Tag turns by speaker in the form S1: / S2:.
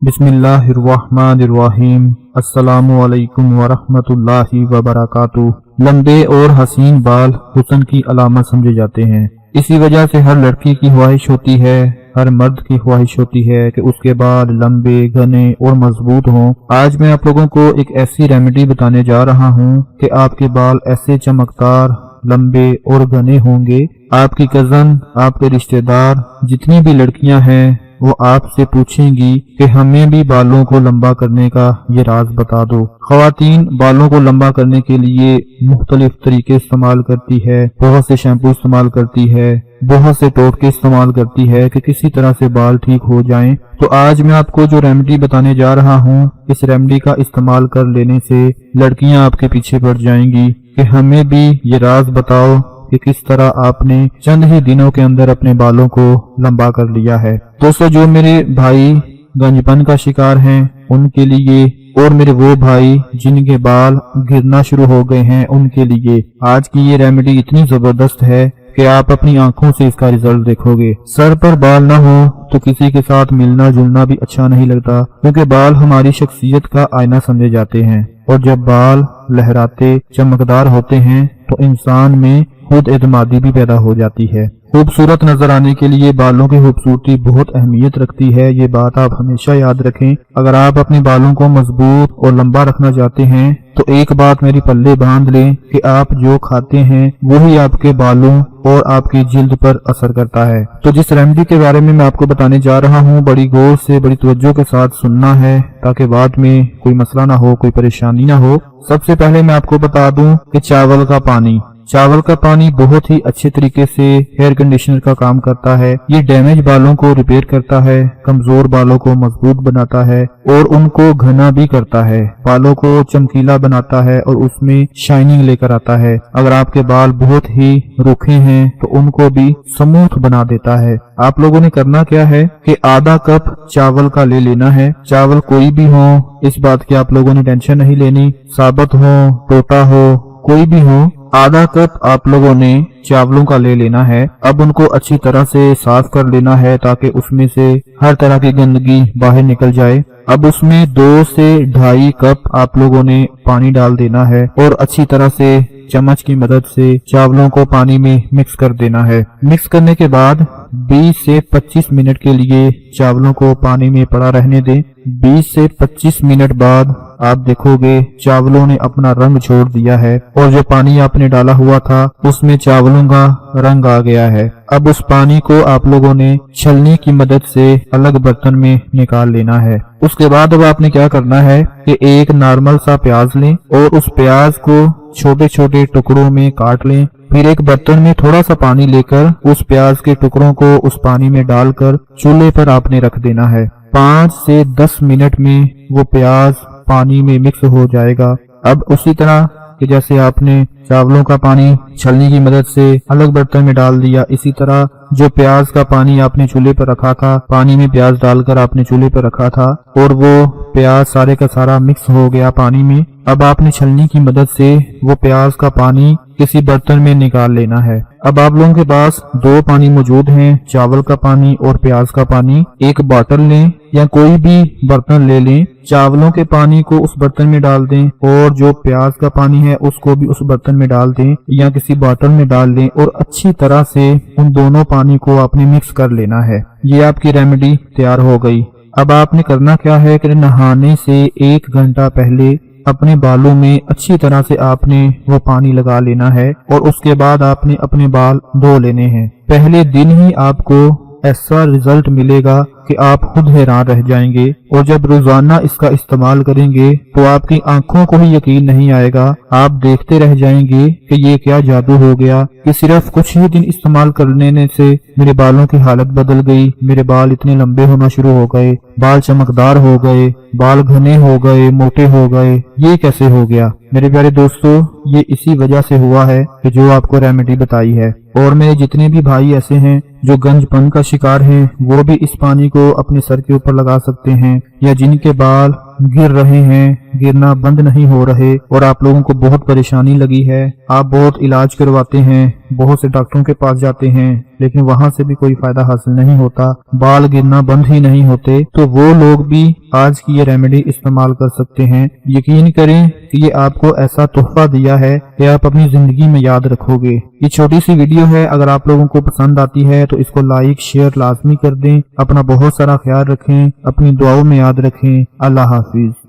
S1: बिस्मिल्लाहिर्रहमानिर्रहीम। अस्सलामु अलैकुम वरहमतुल्लाहि वबरकातुहू। लंबे और हसीन बाल हुस्न की अलामत समझे जाते हैं। इसी वजह से हर लड़की की ख्वाहिश होती है, हर मर्द की ख्वाहिश होती है कि उसके बाल लंबे, घने और मजबूत हों। आज मैं आप लोगों को एक ऐसी रेमेडी बताने जा रहा हूँ कि आपके बाल ऐसे चमकदार, लंबे और घने होंगे। आपकी कजन, आपके रिश्तेदार, जितनी भी लड़कियां हैं वो आपसे पूछेंगी कि हमें भी बालों को लंबा करने का ये राज बता दो। ख्वातीन बालों को लंबा करने के लिए मुख्तलिफ तरीके इस्तेमाल करती है, बहुत से शैम्पू इस्तेमाल करती है, बहुत से टोटके इस्तेमाल करती है कि किसी तरह से बाल ठीक हो जाएं। तो आज मैं आपको जो रेमेडी बताने जा रहा हूँ, इस रेमेडी का इस्तेमाल कर लेने से लड़कियां आपके पीछे पड़ जाएंगी कि हमें भी ये राज बताओ कि किस तरह आपने चंद ही दिनों के अंदर अपने बालों को लंबा कर लिया है। दोस्तों, जो मेरे भाई गंजपन का शिकार हैं उनके लिए, और मेरे वो भाई जिनके बाल गिरना शुरू हो गए हैं उनके लिए आज की ये रेमेडी इतनी जबरदस्त है कि आप अपनी आंखों से इसका रिजल्ट देखोगे। सर पर बाल ना हो तो किसी के साथ मिलना जुलना भी अच्छा नहीं लगता, क्योंकि बाल हमारी शख्सियत का आईना समझे जाते हैं। और जब बाल लहराते चमकदार होते हैं तो इंसान में खुद एतमादी भी पैदा हो जाती है। खूबसूरत नजर आने के लिए बालों की खूबसूरती बहुत अहमियत रखती है, ये बात आप हमेशा याद रखें। अगर आप अपने बालों को मजबूत और लंबा रखना चाहते हैं तो एक बात मेरी पल्ले बांध लें कि आप जो खाते हैं वही आपके बालों और आपकी जिल्द पर असर करता है। तो जिस रेमेडी के बारे में मैं आपको बताने जा रहा हूँ, बड़ी गौर से, बड़ी तवज्जो के साथ सुनना है ताकि बाद में कोई मसला ना हो, कोई परेशानी ना हो। सबसे पहले मैं आपको बता दूं कि चावल का पानी बहुत ही अच्छे तरीके से हेयर कंडीशनर का काम करता है। ये डैमेज बालों को रिपेयर करता है, कमजोर बालों को मजबूत बनाता है और उनको घना भी करता है, बालों को चमकीला बनाता है और उसमें शाइनिंग लेकर आता है। अगर आपके बाल बहुत ही रूखे हैं तो उनको भी स्मूथ बना देता है। आप लोगों ने करना क्या है कि आधा कप चावल का ले लेना है। चावल कोई भी हो, इस बात की आप लोगों ने टेंशन नहीं लेनी, साबुत हो, टोटा हो, कोई भी हो, आधा कप आप लोगों ने चावलों का ले लेना है। अब उनको अच्छी तरह से साफ कर लेना है ताकि उसमें से हर तरह की गंदगी बाहर निकल जाए। अब उसमें 2 से 2.5 कप आप लोगों ने पानी डाल देना है और अच्छी तरह से चम्मच की मदद से चावलों को पानी में मिक्स कर देना है। मिक्स करने के बाद 20 से 25 मिनट के लिए चावलों को पानी में पड़ा रहने दें। 20 से 25 मिनट बाद आप देखोगे चावलों ने अपना रंग छोड़ दिया है और जो पानी आपने डाला हुआ था उसमें चावलों का रंग आ गया है। अब उस पानी को आप लोगों ने छलनी की मदद से अलग बर्तन में निकाल लेना है। उसके बाद अब आपने क्या करना है कि एक नॉर्मल सा प्याज लें और उस प्याज को छोटे छोटे टुकड़ों में काट लें। फिर एक बर्तन में थोड़ा सा पानी लेकर उस प्याज के टुकड़ों को उस पानी में डालकर चूल्हे पर आपने रख देना है। 5 से 10 मिनट में वो प्याज पानी में मिक्स हो जाएगा। अब उसी तरह कि जैसे आपने चावलों का पानी छलनी की मदद से अलग बर्तन में डाल दिया, इसी तरह जो प्याज का पानी आपने चूल्हे पर रखा था, पानी में प्याज डालकर आपने चूल्हे पर रखा था और वो प्याज सारे का सारा मिक्स हो गया पानी में। अब आपने छलनी की मदद से वो प्याज का पानी किसी बर्तन में निकाल लेना है। अब आप लोगों के पास 2 पानी मौजूद हैं, चावल का पानी और प्याज का पानी। एक बोतल लें या कोई भी बर्तन ले लें, चावलों के पानी को उस बर्तन में डाल दें और जो प्याज का पानी है उसको भी उस बर्तन में डाल दें या किसी बोतल में डाल दें और अच्छी तरह से उन दोनों पानी को आपने मिक्स कर लेना है। ये आपकी रेमेडी तैयार हो गई। अब आपने करना क्या है कि नहाने से 1 घंटा पहले अपने बालों में अच्छी तरह से आपने वो पानी लगा लेना है और उसके बाद आपने अपने बाल धो लेने हैं। पहले दिन ही आपको ऐसा रिजल्ट मिलेगा कि आप खुद हैरान रह जाएंगे और जब रोजाना इसका इस्तेमाल करेंगे तो आपकी आंखों को ही यकीन नहीं आएगा। आप देखते रह जाएंगे कि ये क्या जादू हो गया कि सिर्फ कुछ ही दिन इस्तेमाल करने से मेरे बालों की हालत बदल गई, मेरे बाल इतने लंबे होना शुरू हो गए, बाल चमकदार हो गए, बाल घने हो गए, मोटे हो गए। ये कैसे हो गया? मेरे प्यारे दोस्तों, ये इसी वजह से हुआ है कि जो आपको रेमेडी बताई है। और मेरे जितने भी भाई ऐसे हैं जो गंजपन का शिकार हैं वो भी इस पानी को अपने सर के ऊपर लगा सकते हैं, या जिनके बाल گر رہے ہیں، گرنا بند نہیں ہو رہے اور آپ لوگوں کو بہت پریشانی لگی ہے، آپ بہت علاج کرواتے ہیں، بہت سے ڈاکٹروں کے پاس جاتے ہیں لیکن وہاں سے بھی کوئی فائدہ حاصل نہیں ہوتا، بال گرنا بند ہی نہیں ہوتے، تو وہ لوگ بھی آج کی یہ ریمیڈی استعمال کر سکتے ہیں۔ یقین کریں کہ یہ آپ کو ایسا تحفہ دیا ہے کہ آپ اپنی زندگی میں یاد رکھو گے۔ یہ چھوٹی سی ویڈیو ہے، اگر آپ لوگوں کو پسند آتی ہے تو اس کو لائک شیئر لازمی کر دیں۔ اپنا بہت سارا خیال رکھیں، اپنی دعاؤں میں یاد رکھیں۔ اللہ حافظ۔